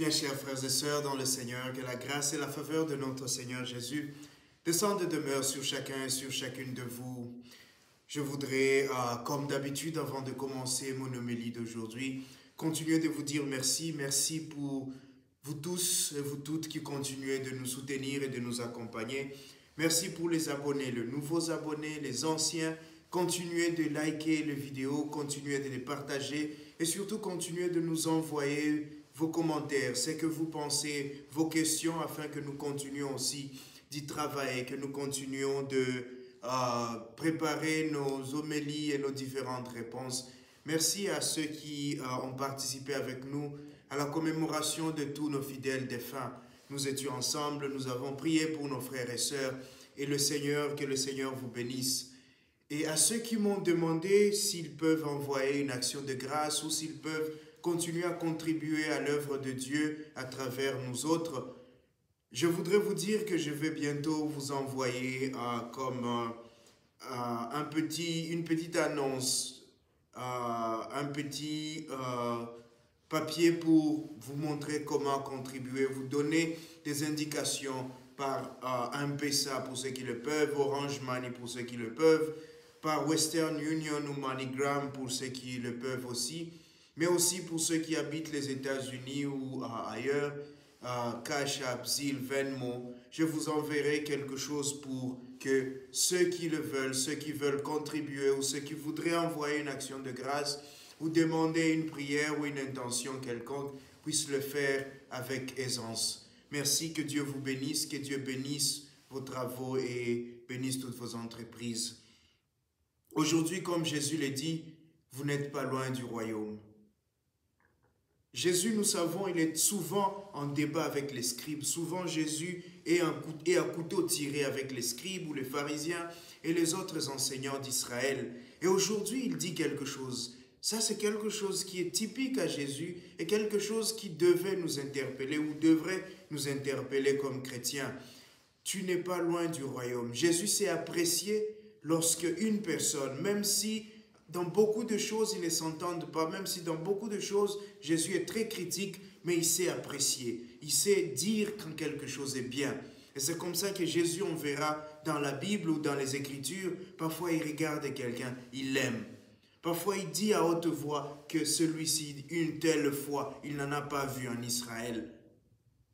Bien, chers frères et sœurs dans le Seigneur, que la grâce et la faveur de notre Seigneur Jésus descendent et demeurent sur chacun et sur chacune de vous. Je voudrais, comme d'habitude, avant de commencer mon homélie d'aujourd'hui, continuer de vous dire merci. Merci pour vous tous et vous toutes qui continuez de nous soutenir et de nous accompagner. Merci pour les abonnés, les nouveaux abonnés, les anciens. Continuez de liker les vidéos, continuez de les partager et surtout continuez de nous envoyer vos commentaires, ce que vous pensez, vos questions, afin que nous continuions aussi d'y travailler, que nous continuions de préparer nos homélies et nos différentes réponses. Merci à ceux qui ont participé avec nous à la commémoration de tous nos fidèles défunts. Nous étions ensemble, nous avons prié pour nos frères et sœurs, et que le Seigneur vous bénisse. Et à ceux qui m'ont demandé s'ils peuvent envoyer une action de grâce ou s'ils peuvent continuer à contribuer à l'œuvre de Dieu à travers nous autres, je voudrais vous dire que je vais bientôt vous envoyer une petite annonce, un petit papier pour vous montrer comment contribuer, vous donner des indications par M-Pesa pour ceux qui le peuvent, Orange Money pour ceux qui le peuvent, par Western Union ou MoneyGram pour ceux qui le peuvent aussi, mais aussi pour ceux qui habitent les États-Unis ou ailleurs, Cash App, Zelle, Venmo. Je vous enverrai quelque chose pour que ceux qui le veulent, ceux qui veulent contribuer ou ceux qui voudraient envoyer une action de grâce ou demander une prière ou une intention quelconque puissent le faire avec aisance. Merci, que Dieu vous bénisse, que Dieu bénisse vos travaux et bénisse toutes vos entreprises. Aujourd'hui, comme Jésus l'a dit, vous n'êtes pas loin du royaume. Jésus, nous savons, il est souvent en débat avec les scribes. Souvent, Jésus est à couteau tiré avec les scribes ou les pharisiens et les autres enseignants d'Israël. Et aujourd'hui, il dit quelque chose. Ça, c'est quelque chose qui est typique à Jésus et quelque chose qui devait nous interpeller ou devrait nous interpeller comme chrétiens. Tu n'es pas loin du royaume. Jésus s'est apprécié lorsque une personne, même si dans beaucoup de choses, ils ne s'entendent pas, même si dans beaucoup de choses, Jésus est très critique, mais il sait apprécier. Il sait dire quand quelque chose est bien. Et c'est comme ça que Jésus, on verra dans la Bible ou dans les Écritures, parfois il regarde quelqu'un, il l'aime. Parfois il dit à haute voix que celui-ci, une telle fois, il n'en a pas vu en Israël.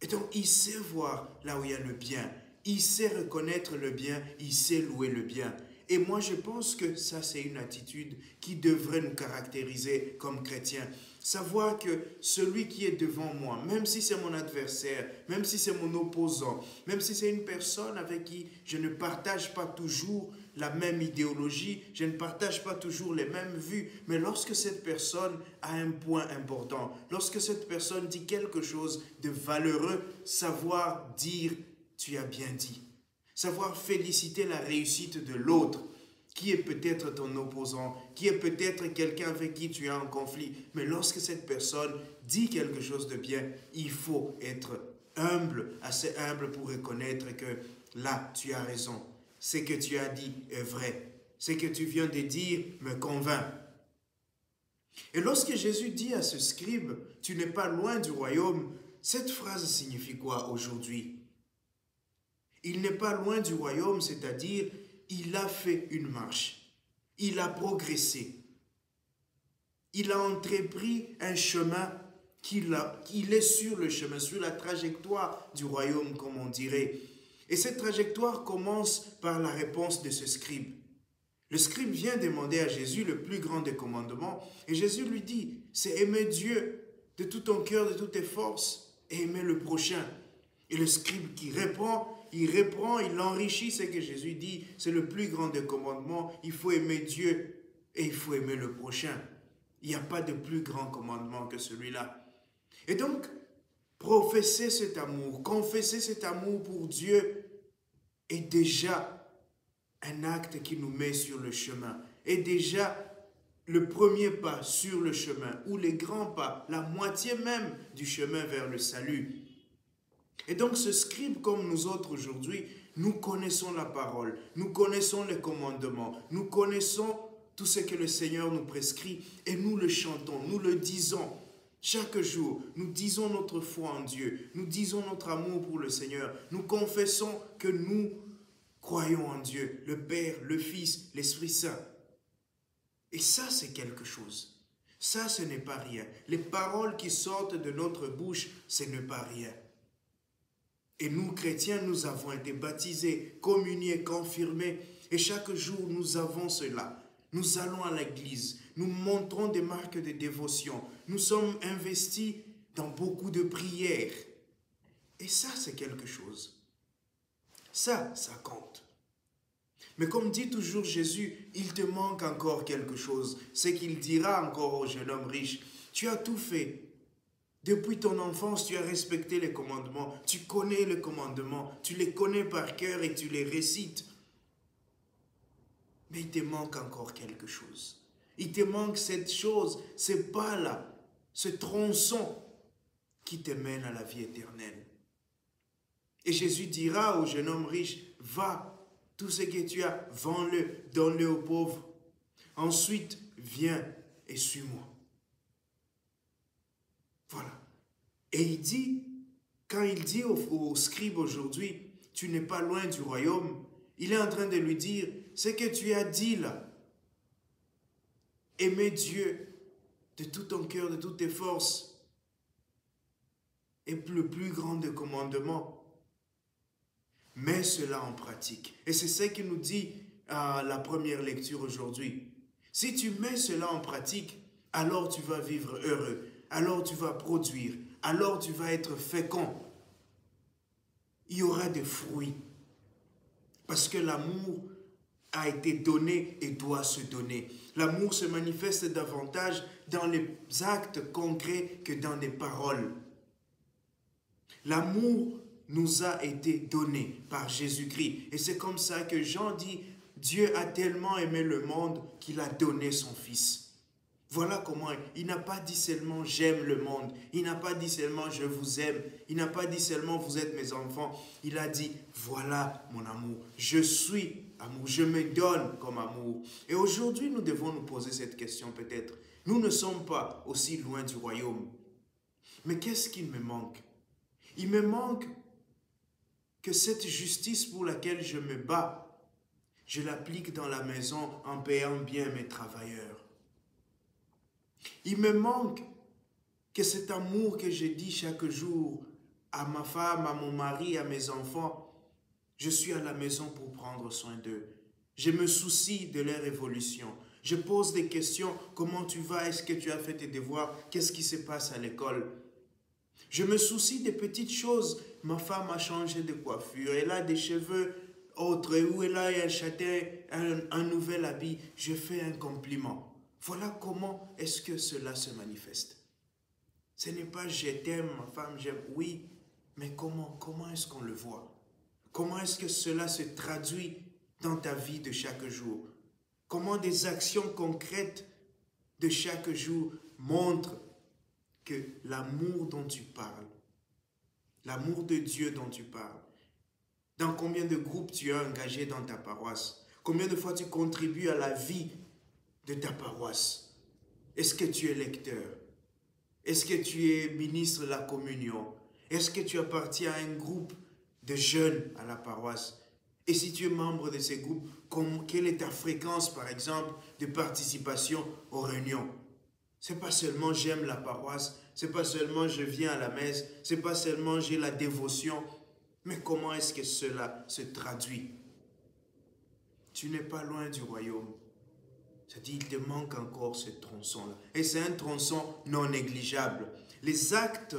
Et donc il sait voir là où il y a le bien. Il sait reconnaître le bien, il sait louer le bien. Et moi, je pense que ça, c'est une attitude qui devrait nous caractériser comme chrétiens. Savoir que celui qui est devant moi, même si c'est mon adversaire, même si c'est mon opposant, même si c'est une personne avec qui je ne partage pas toujours la même idéologie, je ne partage pas toujours les mêmes vues, mais lorsque cette personne a un point important, lorsque cette personne dit quelque chose de valeureux, savoir dire « tu as bien dit ». Savoir féliciter la réussite de l'autre, qui est peut-être ton opposant, qui est peut-être quelqu'un avec qui tu as un conflit. Mais lorsque cette personne dit quelque chose de bien, il faut être humble, assez humble pour reconnaître que là, tu as raison. Ce que tu as dit est vrai. Ce que tu viens de dire me convainc. Et lorsque Jésus dit à ce scribe, « Tu n'es pas loin du royaume », cette phrase signifie quoi aujourd'hui? Il n'est pas loin du royaume, c'est-à-dire, il a fait une marche. Il a progressé. Il a entrepris un chemin qu'il est sur le chemin, sur la trajectoire du royaume, comme on dirait. Et cette trajectoire commence par la réponse de ce scribe. Le scribe vient demander à Jésus le plus grand des commandements, et Jésus lui dit, c'est aimer Dieu de tout ton cœur, de toutes tes forces, et aimer le prochain. Et le scribe qui répond, il enrichit ce que Jésus dit, c'est le plus grand des commandements, il faut aimer Dieu et il faut aimer le prochain. Il n'y a pas de plus grand commandement que celui-là. Et donc, professer cet amour, confesser cet amour pour Dieu est déjà un acte qui nous met sur le chemin, est déjà le premier pas sur le chemin, ou les grands pas, la moitié même du chemin vers le salut. Et donc ce scribe comme nous autres aujourd'hui, nous connaissons la parole, nous connaissons les commandements, nous connaissons tout ce que le Seigneur nous prescrit et nous le chantons, nous le disons. Chaque jour, nous disons notre foi en Dieu, nous disons notre amour pour le Seigneur, nous confessons que nous croyons en Dieu, le Père, le Fils, l'Esprit Saint. Et ça, c'est quelque chose. Ça, ce n'est pas rien. Les paroles qui sortent de notre bouche, ce n'est pas rien. Et nous, chrétiens, nous avons été baptisés, communiés, confirmés. Et chaque jour, nous avons cela. Nous allons à l'église. Nous montrons des marques de dévotion. Nous sommes investis dans beaucoup de prières. Et ça, c'est quelque chose. Ça compte. Mais comme dit toujours Jésus, il te manque encore quelque chose. C'est qu'il dira encore au jeune homme riche, tu as tout fait. Depuis ton enfance, tu as respecté les commandements. Tu connais les commandements. Tu les connais par cœur et tu les récites. Mais il te manque encore quelque chose. Il te manque cette chose, ce pas-là, ce tronçon qui te mène à la vie éternelle. Et Jésus dira au jeune homme riche, va, tout ce que tu as, vends-le, donne-le aux pauvres. Ensuite, viens et suis-moi. Voilà. Et il dit, quand il dit au scribe aujourd'hui, tu n'es pas loin du royaume, il est en train de lui dire, ce que tu as dit là, aimer Dieu de tout ton cœur, de toutes tes forces, est le plus grand des commandements. Mets cela en pratique. Et c'est ce qu'il nous dit à la première lecture aujourd'hui. Si tu mets cela en pratique, alors tu vas vivre heureux, alors tu vas produire, alors tu vas être fécond. Il y aura des fruits. Parce que l'amour a été donné et doit se donner. L'amour se manifeste davantage dans les actes concrets que dans les paroles. L'amour nous a été donné par Jésus-Christ. Et c'est comme ça que Jean dit, Dieu a tellement aimé le monde qu'il a donné son Fils. Voilà comment il n'a pas dit seulement j'aime le monde. Il n'a pas dit seulement je vous aime. Il n'a pas dit seulement vous êtes mes enfants. Il a dit voilà mon amour. Je suis amour. Je me donne comme amour. Et aujourd'hui nous devons nous poser cette question peut-être. Nous ne sommes pas aussi loin du royaume. Mais qu'est-ce qu'il me manque? Il me manque que cette justice pour laquelle je me bats, je l'applique dans la maison en payant bien mes travailleurs. Il me manque que cet amour que je dis chaque jour à ma femme, à mon mari, à mes enfants, je suis à la maison pour prendre soin d'eux. Je me soucie de leur évolution. Je pose des questions. Comment tu vas? Est-ce que tu as fait tes devoirs? Qu'est-ce qui se passe à l'école? Je me soucie des petites choses. Ma femme a changé de coiffure. Elle a des cheveux autres. Ou elle a un châtain, un nouvel habit. Je fais un compliment. Voilà comment est-ce que cela se manifeste. Ce n'est pas je t'aime, ma femme, j'aime. Oui, mais comment est-ce qu'on le voit? Comment est-ce que cela se traduit dans ta vie de chaque jour? Comment des actions concrètes de chaque jour montrent que l'amour dont tu parles, l'amour de Dieu dont tu parles, dans combien de groupes tu es engagé dans ta paroisse? Combien de fois tu contribues à la vie de ta paroisse? Est-ce que tu es lecteur? Est-ce que tu es ministre de la communion? Est-ce que tu appartiens à un groupe de jeunes à la paroisse? Et si tu es membre de ces groupes, quelle est ta fréquence, par exemple, de participation aux réunions? C'est pas seulement j'aime la paroisse, c'est pas seulement je viens à la messe, c'est pas seulement j'ai la dévotion, mais comment est-ce que cela se traduit? Tu n'es pas loin du royaume. C'est-à-dire, il te manque encore ce tronçon-là. Et c'est un tronçon non négligeable. Les actes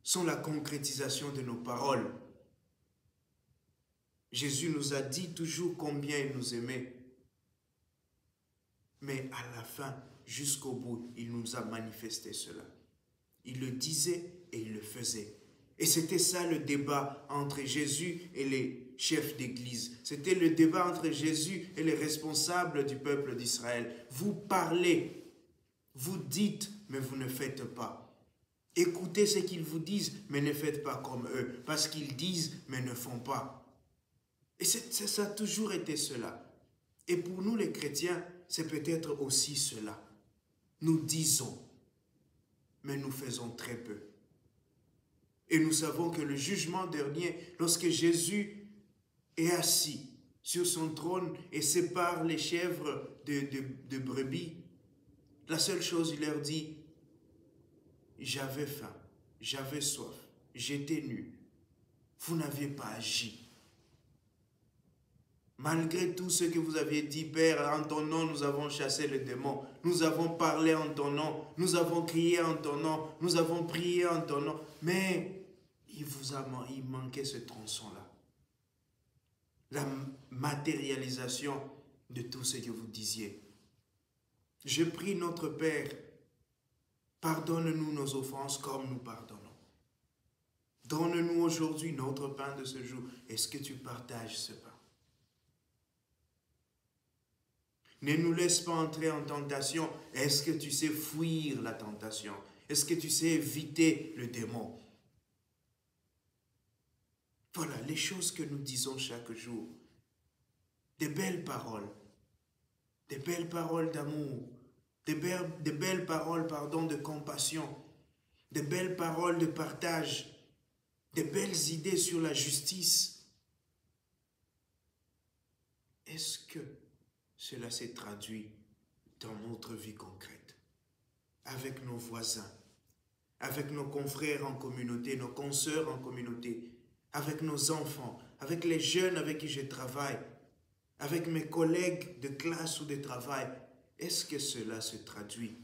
sont la concrétisation de nos paroles. Jésus nous a dit toujours combien il nous aimait. Mais à la fin, jusqu'au bout, il nous a manifesté cela. Il le disait et il le faisait. Et c'était ça le débat entre Jésus et les chefs d'église. C'était le débat entre Jésus et les responsables du peuple d'Israël. Vous parlez, vous dites, mais vous ne faites pas. Écoutez ce qu'ils vous disent, mais ne faites pas comme eux. Parce qu'ils disent, mais ne font pas. Et ça a toujours été cela. Et pour nous les chrétiens, c'est peut-être aussi cela. Nous disons, mais nous faisons très peu. Et nous savons que le jugement dernier, lorsque Jésus est assis sur son trône et sépare les chèvres de brebis, la seule chose, il leur dit, j'avais faim, j'avais soif, j'étais nu, vous n'aviez pas agi. Malgré tout ce que vous aviez dit, Père, en ton nom, nous avons chassé les démons. Nous avons parlé en ton nom. Nous avons crié en ton nom. Nous avons prié en ton nom. Mais il manquait ce tronçon-là. La matérialisation de tout ce que vous disiez. Je prie notre Père, pardonne-nous nos offenses comme nous pardonnons. Donne-nous aujourd'hui notre pain de ce jour. Est-ce que tu partages ce pain? Ne nous laisse pas entrer en tentation. Est-ce que tu sais fuir la tentation? Est-ce que tu sais éviter le démon? Voilà les choses que nous disons chaque jour. Des belles paroles d'amour, des belles paroles, de compassion, des belles paroles de partage, des belles idées sur la justice. Est-ce que cela s'est traduit dans notre vie concrète, avec nos voisins, avec nos confrères en communauté, nos consoeurs en communauté, avec nos enfants, avec les jeunes avec qui je travaille, avec mes collègues de classe ou de travail? Est-ce que cela se traduit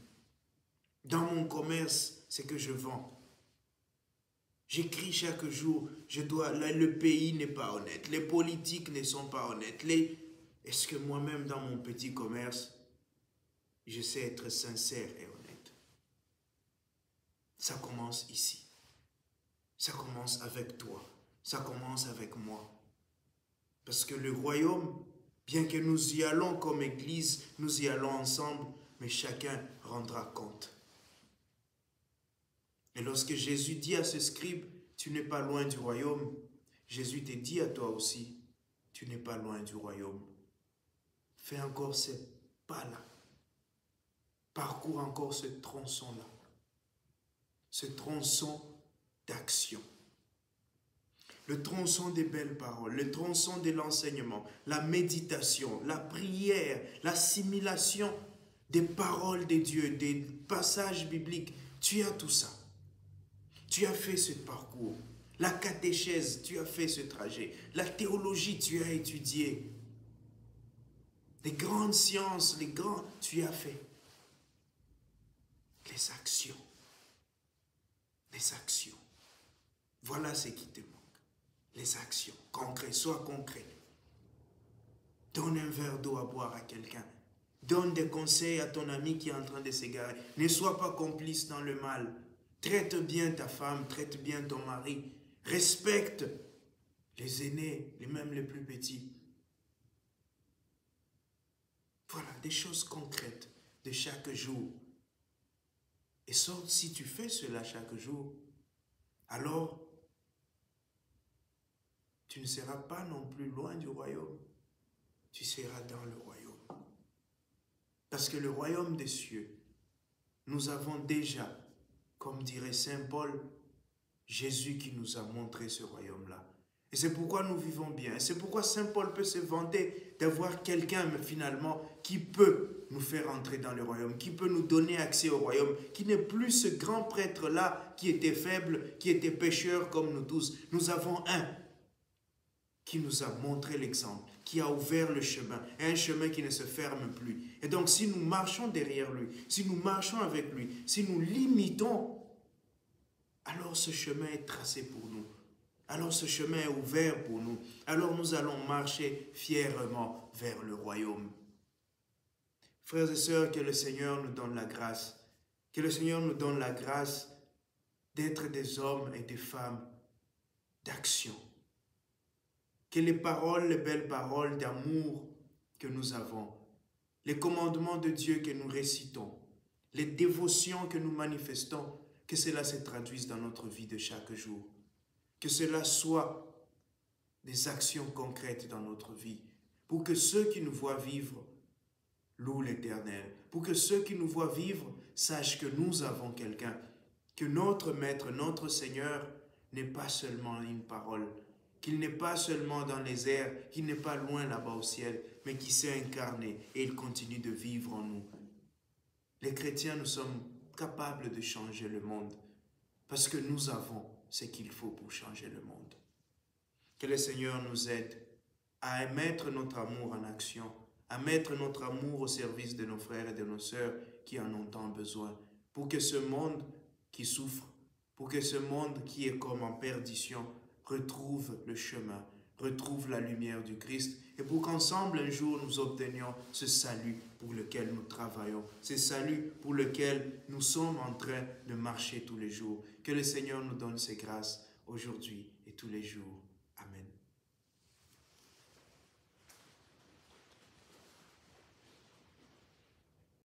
dans mon commerce, ce que je vends? J'écris chaque jour, le pays n'est pas honnête, les politiques ne sont pas honnêtes, Est-ce que moi-même, dans mon petit commerce, je sais être sincère et honnête? Ça commence ici. Ça commence avec toi. Ça commence avec moi. Parce que le royaume, bien que nous y allons comme Église, nous y allons ensemble, mais chacun rendra compte. Et lorsque Jésus dit à ce scribe, tu n'es pas loin du royaume, Jésus te dit à toi aussi, tu n'es pas loin du royaume. Fais encore ces pas-là. Parcours encore ce tronçon-là. Ce tronçon d'action. Le tronçon des belles paroles, le tronçon de l'enseignement, la méditation, la prière, l'assimilation des paroles de Dieu, des passages bibliques. Tu as tout ça. Tu as fait ce parcours. La catéchèse, tu as fait ce trajet. La théologie, tu as étudié. Les grandes sciences, tu as fait. Les actions. Les actions. Voilà ce qui te manque. Les actions. Concret, sois concret. Donne un verre d'eau à boire à quelqu'un. Donne des conseils à ton ami qui est en train de s'égarer. Ne sois pas complice dans le mal. Traite bien ta femme, traite bien ton mari. Respecte les aînés, même les plus petits. Voilà, des choses concrètes de chaque jour. Et si tu fais cela chaque jour, alors tu ne seras pas non plus loin du royaume. Tu seras dans le royaume. Parce que le royaume des cieux, nous avons déjà, comme dirait Saint Paul, Jésus qui nous a montré ce royaume-là. Et c'est pourquoi nous vivons bien. Et c'est pourquoi Saint Paul peut se vanter d'avoir quelqu'un, mais finalement, qui peut nous faire entrer dans le royaume, qui peut nous donner accès au royaume, qui n'est plus ce grand prêtre-là qui était faible, qui était pécheur comme nous tous. Nous avons un qui nous a montré l'exemple, qui a ouvert le chemin, et un chemin qui ne se ferme plus. Et donc, si nous marchons derrière lui, si nous marchons avec lui, si nous l'imitons, alors ce chemin est tracé pour nous. Alors ce chemin est ouvert pour nous. Alors nous allons marcher fièrement vers le royaume. Frères et sœurs, que le Seigneur nous donne la grâce. Que le Seigneur nous donne la grâce d'être des hommes et des femmes d'action. Que les paroles, les belles paroles d'amour que nous avons, les commandements de Dieu que nous récitons, les dévotions que nous manifestons, que cela se traduise dans notre vie de chaque jour. Que cela soit des actions concrètes dans notre vie, pour que ceux qui nous voient vivre louent l'Éternel, pour que ceux qui nous voient vivre sachent que nous avons quelqu'un que notre Maître, notre Seigneur n'est pas seulement une parole, qu'il n'est pas seulement dans les airs, qu'il n'est pas loin là-bas au ciel, mais qu'il s'est incarné et il continue de vivre en nous. Les chrétiens, nous sommes capables de changer le monde parce que nous avons ce qu'il faut pour changer le monde. Que le Seigneur nous aide à mettre notre amour en action, à mettre notre amour au service de nos frères et de nos sœurs qui en ont tant besoin, pour que ce monde qui souffre, pour que ce monde qui est comme en perdition retrouve le chemin, retrouve la lumière du Christ, et pour qu'ensemble un jour nous obtenions ce salut pour lequel nous travaillons, ce salut pour lequel nous sommes en train de marcher tous les jours. Que le Seigneur nous donne ses grâces aujourd'hui et tous les jours.